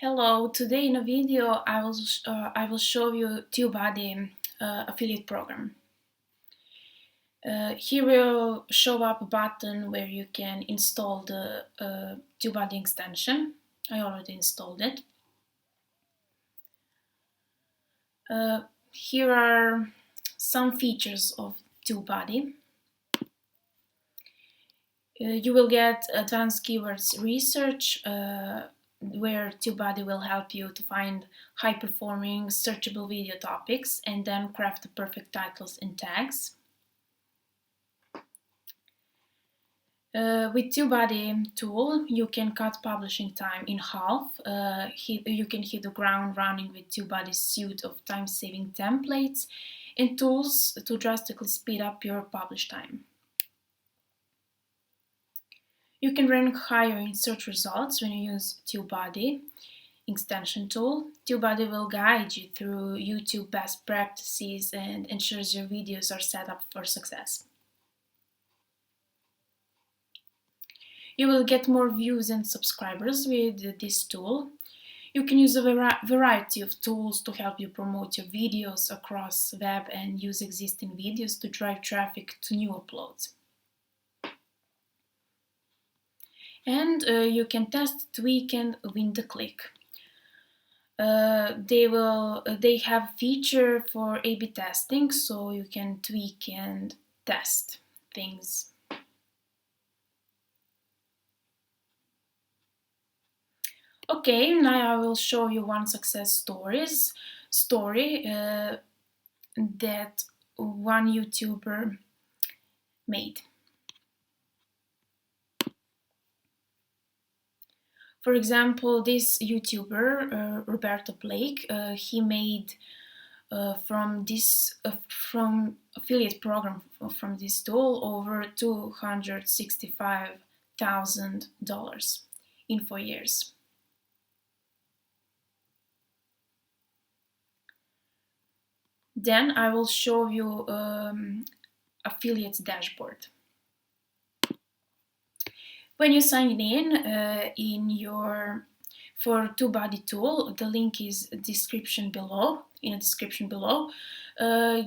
Hello, today in a video I will show you Tubebuddy affiliate program. Here will show up a button where you can install the Tubebuddy extension. I already installed it. Here are some features of Tubebuddy. You will get advanced keywords research where Tubebuddy will help you to find high-performing searchable video topics and then craft the perfect titles and tags. With Tubebuddy tool, you can cut publishing time in half. You can hit the ground running with Tubebuddy's suite of time-saving templates and tools to drastically speed up your publish time. You can rank higher in search results when you use Tubebuddy extension tool. Tubebuddy will guide you through YouTube best practices and ensures your videos are set up for success. You will get more views and subscribers with this tool. You can use a variety of tools to help you promote your videos across web and use existing videos to drive traffic to new uploads. And you can test, tweak, and win the click. They have feature for A/B testing, so you can tweak and test things. Okay, now I will show you one success story that one YouTuber made. For example, this YouTuber, Roberto Blake, he made from affiliate program from this tool over $265,000 in 4 years. Then I will show you affiliates dashboard. When you sign in for Tubebuddy tool, the link is in the description below.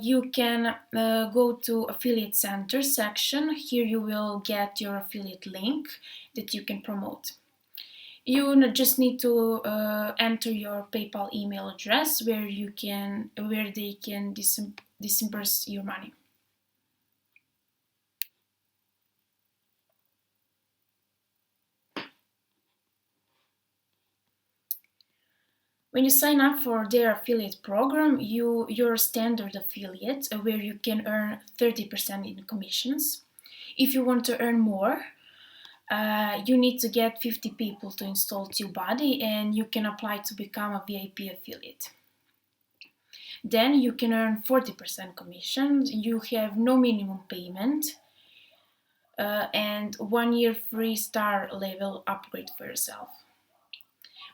You can go to affiliate center section. Here you will get your affiliate link that you can promote. You just need to enter your PayPal email address where they can disburse your money. When you sign up for their affiliate program, you're a standard affiliate where you can earn 30% in commissions. If you want to earn more, you need to get 50 people to install Tubebuddy and you can apply to become a VIP affiliate. Then you can earn 40% commission. You have no minimum payment and 1 year free star level upgrade for yourself.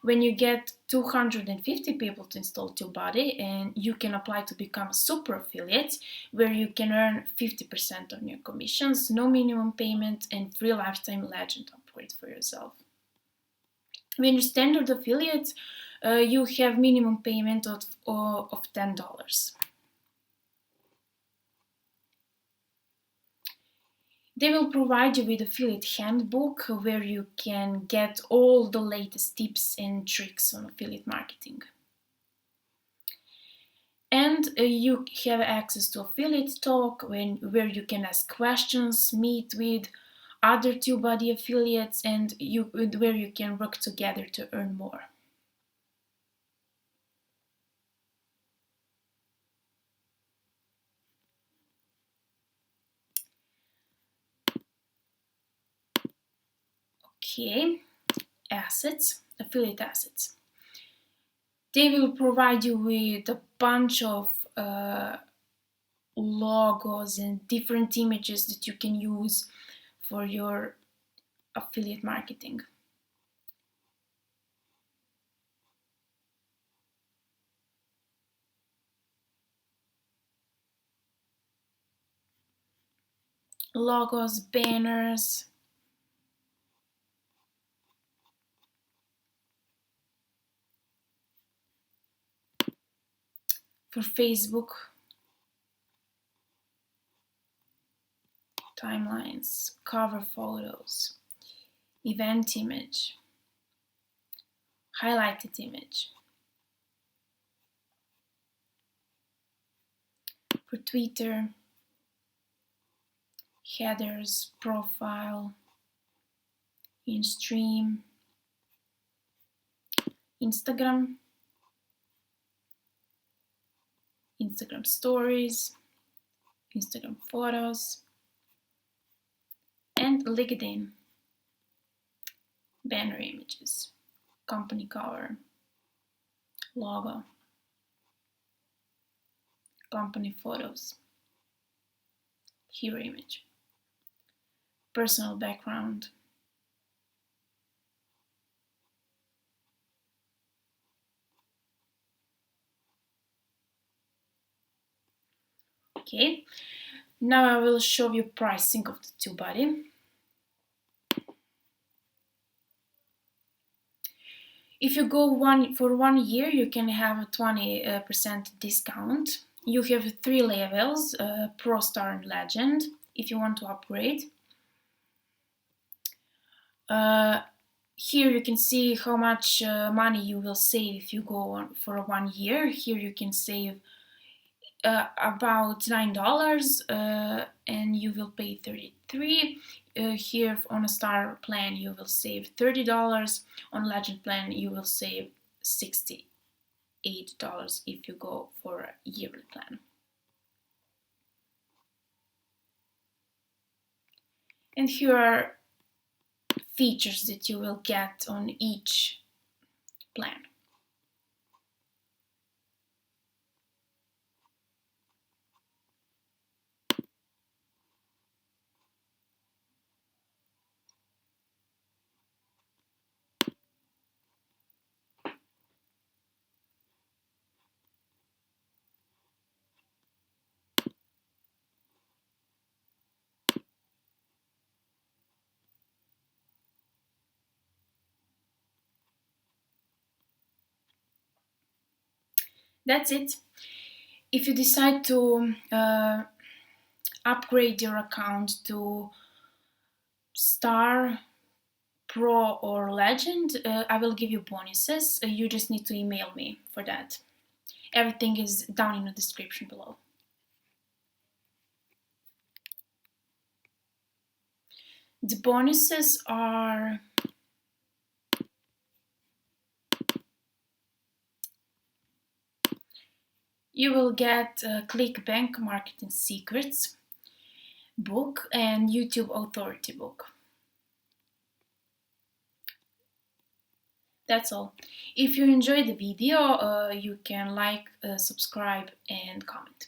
When you get 250 people to install Tubebuddy, and you can apply to become a super affiliate where you can earn 50% on your commissions, no minimum payment, and free lifetime legend upgrade for yourself. When you're standard affiliate, you have minimum payment of $10. They will provide you with affiliate handbook where you can get all the latest tips and tricks on affiliate marketing. And you have access to affiliate talk where you can ask questions, meet with other Tubebuddy affiliates, and where you can work together to earn more. Okay, affiliate assets. They will provide you with a bunch of logos and different images that you can use for your affiliate marketing. Logos, banners, For Facebook, timelines, cover photos, event image, highlighted image. For Twitter, headers, profile, in stream, Instagram, Instagram stories, Instagram photos, and LinkedIn, banner images, company cover, logo, company photos, hero image, personal background. Okay, now I will show you pricing of the Tubebuddy. If you go for 1 year, you can have a 20% discount. You have 3 levels, Pro, Star and Legend, if you want to upgrade. Here you can see how much money you will save if you go on for 1 year. Here you can save about $9 and you will pay 33. Here on a Star plan you will save $30. On Legend plan you will save $68 if you go for a yearly plan. And here are features that you will get on each plan. That's it. If you decide to upgrade your account to Star, Pro or Legend, I will give you bonuses. You just need to email me for that. Everything is down in the description below. The bonuses are you will get ClickBank Marketing Secrets book and YouTube Authority book. That's all. If you enjoyed the video, you can like, subscribe and comment.